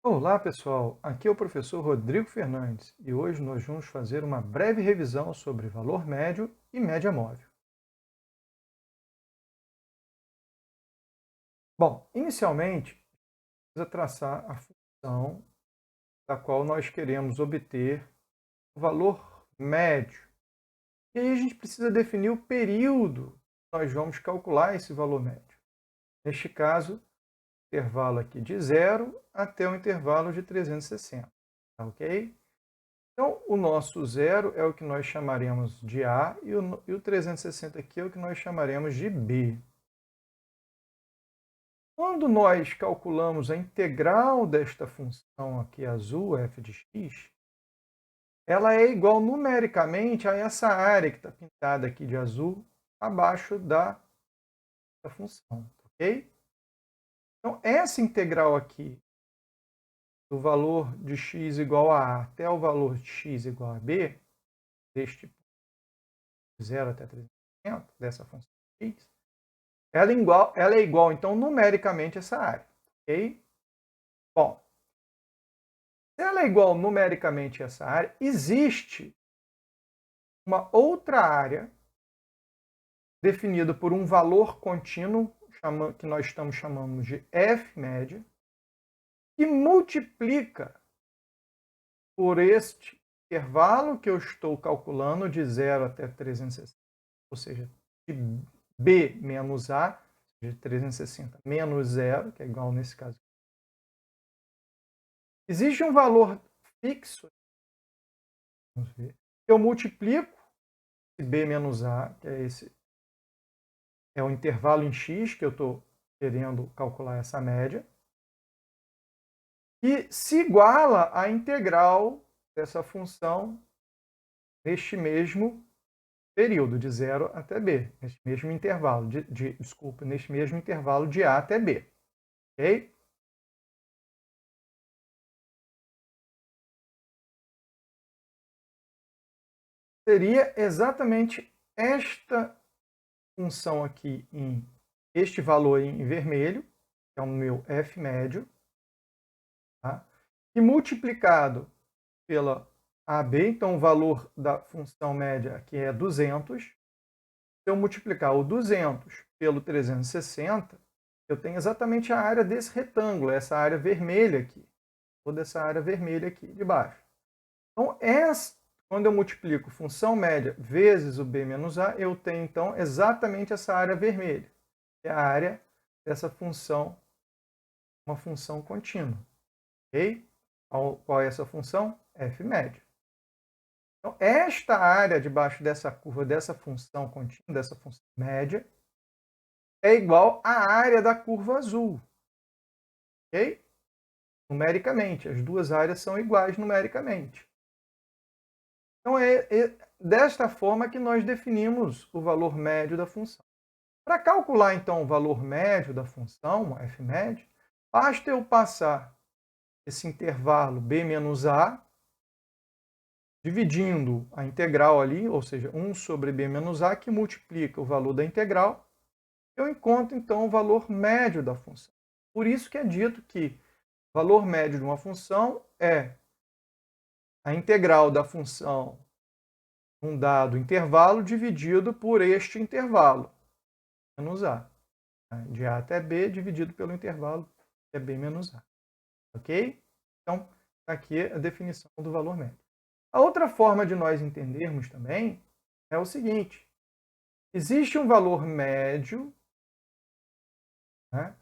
Olá, pessoal! Aqui é o professor Rodrigo Fernandes e hoje nós vamos fazer uma breve revisão sobre valor médio e média móvel. Bom, inicialmente, precisa traçar a função da qual nós queremos obter o valor médio. E aí a gente precisa definir o período que nós vamos calcular esse valor médio. Neste caso, intervalo aqui de 0 até o intervalo de 360, tá ok? Então, o nosso zero é o que nós chamaremos de A e o 360 aqui é o que nós chamaremos de B. Quando nós calculamos a integral desta função aqui azul, f de x, ela é igual numericamente a essa área que está pintada aqui de azul, abaixo da função, ok? Então, essa integral aqui, do valor de x igual a até o valor de x igual a b, deste ponto de 0 até 360, dessa função x, ela é igual, então, numericamente, a essa área. Ok? Bom, se ela é igual numericamente a essa área, existe uma outra área definida por um valor contínuo, que nós estamos chamando de f média, que multiplica por este intervalo que eu estou calculando de 0 até 360, ou seja, de b menos a, de 360 menos 0, que é igual nesse caso. Existe um valor fixo, vamos ver, eu multiplico b menos a, que é o intervalo em x que eu estou querendo calcular essa média, e se iguala à integral dessa função neste mesmo período, de 0 até b, neste mesmo intervalo, neste mesmo intervalo de a até b. Ok? Seria exatamente esta função aqui, este valor em vermelho, que é o meu f médio, tá? E multiplicado pela AB, então o valor da função média aqui é 200. Se eu multiplicar o 200 pelo 360, eu tenho exatamente a área desse retângulo, essa área vermelha aqui, toda essa área vermelha aqui de baixo. Então, quando eu multiplico função média vezes o b menos a, eu tenho, então, exatamente essa área vermelha, que é a área dessa função, uma função contínua. Ok? Qual é essa função? F médio. Então, esta área debaixo dessa curva, dessa função contínua, dessa função média, é igual à área da curva azul. Ok? Numericamente, as duas áreas são iguais numericamente. Então, é desta forma que nós definimos o valor médio da função. Para calcular, então, o valor médio da função, f médio, basta eu passar esse intervalo b menos a, dividindo a integral ali, ou seja, 1 sobre b menos a, que multiplica o valor da integral, eu encontro, então, o valor médio da função. Por isso que é dito que o valor médio de uma função é a integral da função um dado intervalo dividido por este intervalo, menos a. De a até b dividido pelo intervalo que é b menos a. Ok? Então, aqui a definição do valor médio. A outra forma de nós entendermos também é o seguinte: existe um valor médio, né,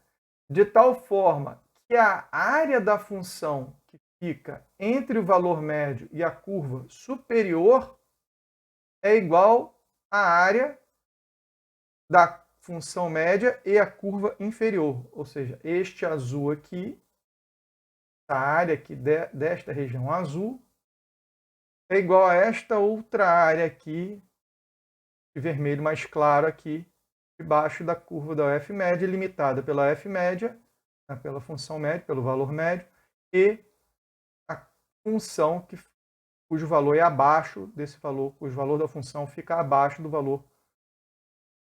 de tal forma que a área da função que fica entre o valor médio e a curva superior é igual à área da função média e a curva inferior. Ou seja, este azul aqui, a área aqui desta região azul, é igual a esta outra área aqui, de vermelho mais claro aqui, debaixo da curva da f média, limitada pela f média, pela função média, pelo valor médio, e a função cujo valor é abaixo desse valor, cujo valor da função fica abaixo do valor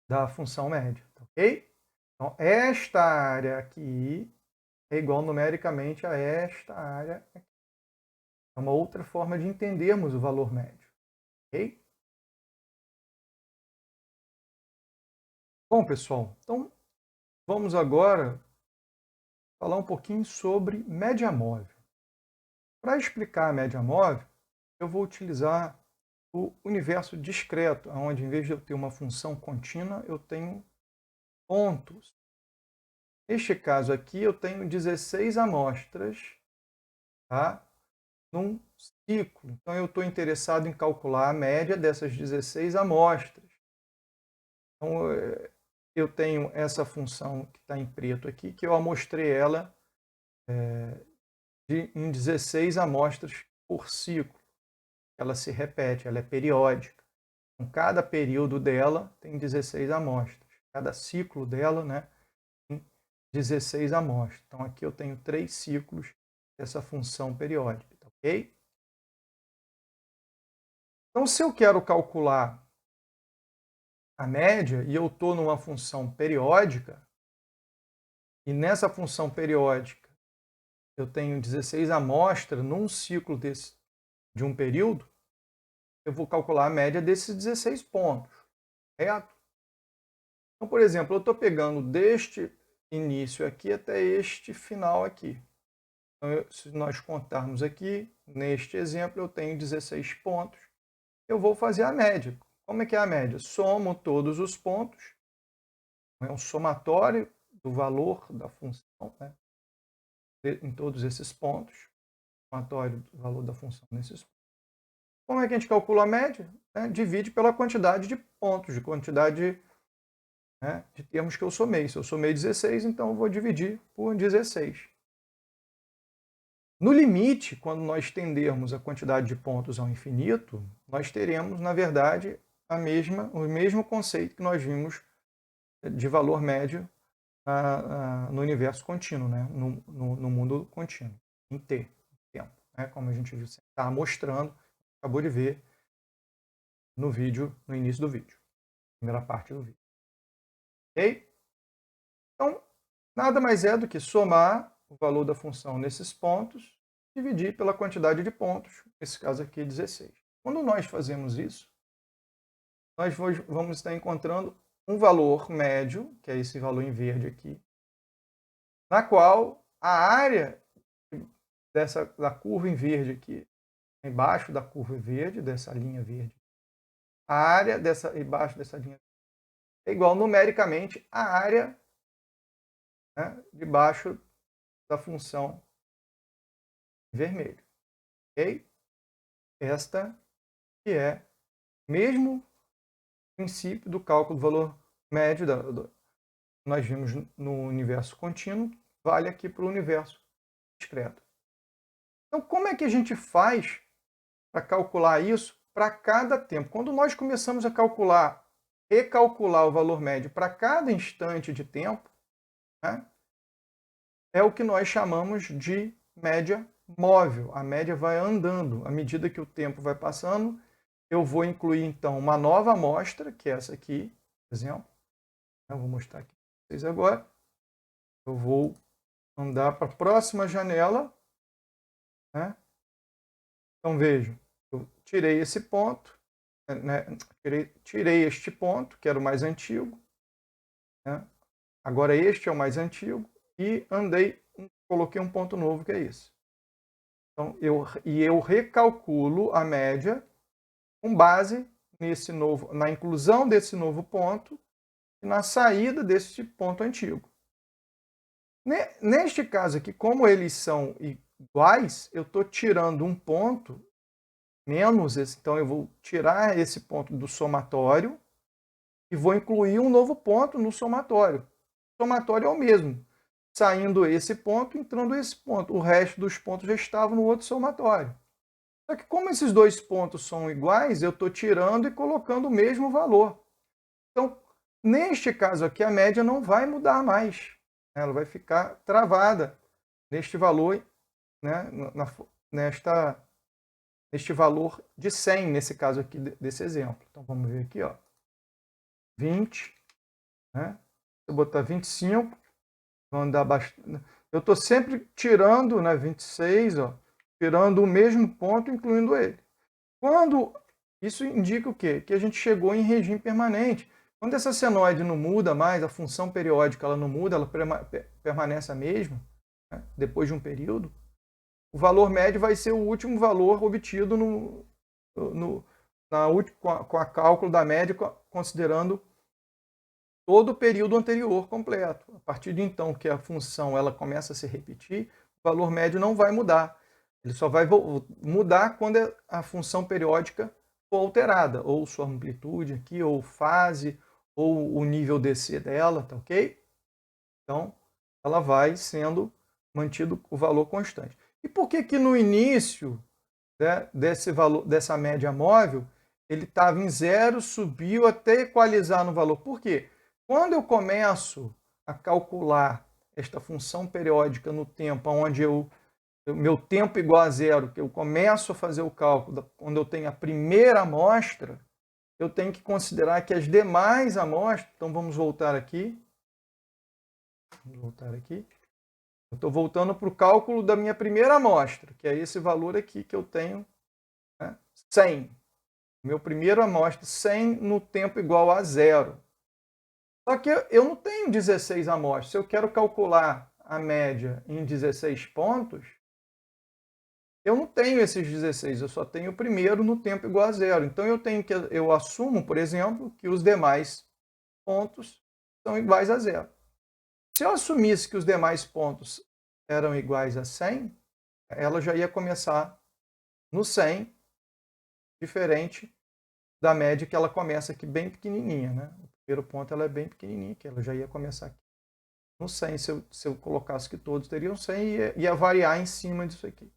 da função média. Ok? Então, esta área aqui é igual numericamente a esta área aqui. É uma outra forma de entendermos o valor médio. Ok? Bom, pessoal, então vamos agora falar um pouquinho sobre média móvel. Para explicar a média móvel, eu vou utilizar o universo discreto, onde em vez de eu ter uma função contínua, eu tenho pontos. Neste caso aqui, eu tenho 16 amostras, tá? Num ciclo. Então, eu estou interessado em calcular a média dessas 16 amostras. Então, eu tenho essa função que está em preto aqui, que eu amostrei ela em 16 amostras por ciclo. Ela se repete, ela é periódica. Então, cada período dela tem 16 amostras. Cada ciclo dela, né, tem 16 amostras. Então, aqui eu tenho 3 ciclos dessa função periódica, tá ok? Então, se eu quero calcular a média e eu estou numa função periódica, e nessa função periódica eu tenho 16 amostras num ciclo de um período, eu vou calcular a média desses 16 pontos, certo? Então, por exemplo, eu estou pegando deste início aqui até este final aqui. Então, se nós contarmos aqui, neste exemplo, eu tenho 16 pontos. Eu vou fazer a média. Como é que é a média? Somo todos os pontos. É um somatório do valor da função, né, em todos esses pontos. Somatório do valor da função nesses pontos. Como é que a gente calcula a média? Divide pela quantidade de pontos, de quantidade, né, de termos que eu somei. Se eu somei 16, então eu vou dividir por 16. No limite, quando nós estendermos a quantidade de pontos ao infinito, nós teremos, na verdade, o mesmo conceito que nós vimos de valor médio no universo contínuo, né? no mundo contínuo, em T, tempo, né? Como a gente está mostrando, acabou de ver no vídeo, no início do vídeo, primeira parte do vídeo. Ok? Então, nada mais é do que somar o valor da função nesses pontos, dividir pela quantidade de pontos, nesse caso aqui 16. Quando nós fazemos isso, nós vamos estar encontrando um valor médio, que é esse valor em verde aqui, na qual a área da curva em verde aqui, embaixo da curva verde, dessa linha verde, a área embaixo dessa linha é igual numericamente à área, né, debaixo da função vermelho. Ok? Esta que é o mesmo princípio do cálculo do valor médio que nós vimos no universo contínuo, vale aqui para o universo discreto. Então, como é que a gente faz para calcular isso para cada tempo? Quando nós começamos a recalcular o valor médio para cada instante de tempo, né, é o que nós chamamos de média móvel. A média vai andando. À medida que o tempo vai passando, eu vou incluir, então, uma nova amostra, que é essa aqui, por exemplo. Eu vou mostrar aqui para vocês agora. Eu vou andar para a próxima janela, né? Então, vejam, eu tirei esse ponto, né? tirei este ponto, que era o mais antigo, né? Agora este é o mais antigo, e coloquei um ponto novo, que é esse. Então, eu recalculo a média com base na inclusão desse novo ponto e na saída desse ponto antigo. Neste caso aqui, como eles são iguais, eu estou tirando um ponto menos esse, então eu vou tirar esse ponto do somatório e vou incluir um novo ponto no somatório. O somatório é o mesmo, saindo esse ponto, entrando esse ponto. O resto dos pontos já estavam no outro somatório. Só que como esses dois pontos são iguais, eu estou tirando e colocando o mesmo valor. Então, neste caso aqui, a média não vai mudar mais. Ela vai ficar travada neste valor, né, neste valor de 100, nesse caso aqui desse exemplo. Então, vamos ver aqui, ó. 20, né? Se eu botar 25, vou andar bastante. eu estou sempre tirando, né, 26, ó, tirando o mesmo ponto, incluindo ele. Quando isso indica o quê? Que a gente chegou em regime permanente. Quando essa senoide não muda mais, a função periódica ela não muda, ela permanece a mesma, né, depois de um período, o valor médio vai ser o último valor obtido com a cálculo da média, considerando todo o período anterior completo. A partir de então que a função ela começa a se repetir, o valor médio não vai mudar. Ele só vai mudar quando a função periódica for alterada, ou sua amplitude aqui, ou fase, ou o nível DC dela, tá ok? Então, ela vai sendo mantido o valor constante. E por que que no início, né, dessa média móvel, ele estava em zero, subiu até equalizar no valor? Por quê? Quando eu começo a calcular esta função periódica no tempo, onde meu tempo igual a zero, que eu começo a fazer o cálculo, quando eu tenho a primeira amostra, eu tenho que considerar que as demais amostras, então vamos voltar aqui. Vamos voltar aqui. Eu estou voltando para o cálculo da minha primeira amostra, que é esse valor aqui que eu tenho, né, 100. Meu primeiro amostra, 100 no tempo igual a zero. Só que eu não tenho 16 amostras. Se eu quero calcular a média em 16 pontos, eu não tenho esses 16, eu só tenho o primeiro no tempo igual a zero. Então eu assumo, por exemplo, que os demais pontos são iguais a zero. Se eu assumisse que os demais pontos eram iguais a 100, ela já ia começar no 100, diferente da média que ela começa aqui bem pequenininha, né? O primeiro ponto ela é bem pequenininha, que ela já ia começar aqui no 100. Se eu colocasse que todos teriam 100, ia variar em cima disso aqui.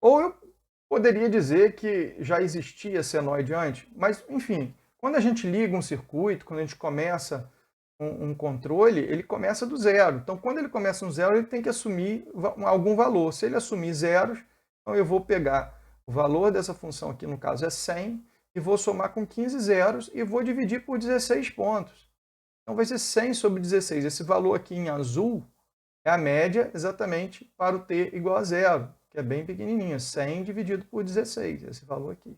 Ou eu poderia dizer que já existia senoide antes, mas, enfim, quando a gente liga um circuito, quando a gente começa um controle, ele começa do zero. Então, quando ele começa no zero, ele tem que assumir algum valor. Se ele assumir zeros, então eu vou pegar o valor dessa função aqui, no caso é 100, e vou somar com 15 zeros e vou dividir por 16 pontos. Então, vai ser 100 sobre 16. Esse valor aqui em azul é a média exatamente para o t igual a zero, que é bem pequenininho, 100 dividido por 16, esse valor aqui.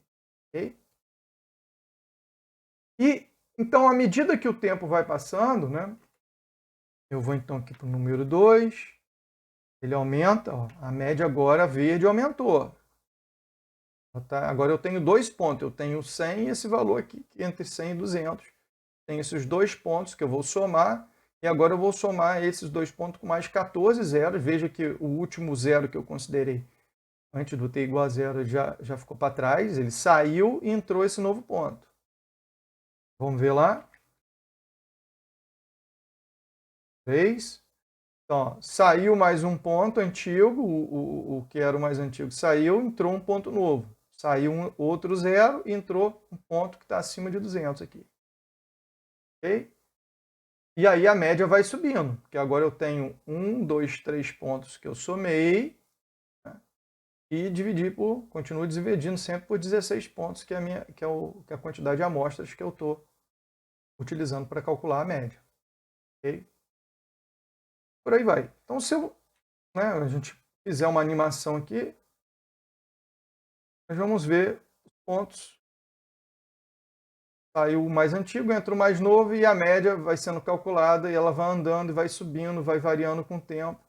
Ok? E, então, à medida que o tempo vai passando, né, eu vou então aqui para o número 2, ele aumenta, ó, a média agora verde aumentou. Agora eu tenho 2 pontos, eu tenho 100 e esse valor aqui, entre 100 e 200. Tem esses 2 pontos que eu vou somar, e agora eu vou somar esses 2 pontos com mais 14 zeros. Veja que o último zero que eu considerei antes do t igual a zero já ficou para trás, ele saiu e entrou esse novo ponto. Vamos ver lá. 3. Então, ó, saiu mais um ponto antigo, o que era o mais antigo saiu, entrou um ponto novo. Saiu outro zero e entrou um ponto que está acima de 200 aqui. Ok? E aí a média vai subindo, porque agora eu tenho 1, 2, 3 pontos que eu somei, né, e continuo dividindo sempre por 16 pontos, que é a quantidade de amostras que eu estou utilizando para calcular a média. Ok? Por aí vai. Então, se a gente fizer uma animação aqui, nós vamos ver os pontos. Saiu o mais antigo, entra o mais novo e a média vai sendo calculada e ela vai andando e vai subindo, vai variando com o tempo,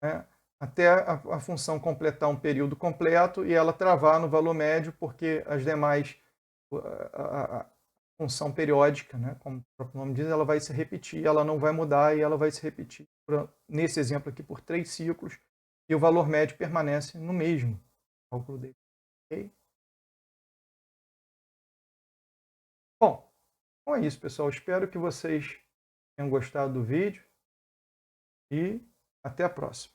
né, até a função completar um período completo e ela travar no valor médio, porque as demais, a função periódica, né, como o próprio nome diz, ela vai se repetir, ela não vai mudar e ela vai se repetir, nesse exemplo aqui, por 3 ciclos, e o valor médio permanece no mesmo cálculo dele. Ok? Bom, então é isso, pessoal. Espero que vocês tenham gostado do vídeo e até a próxima.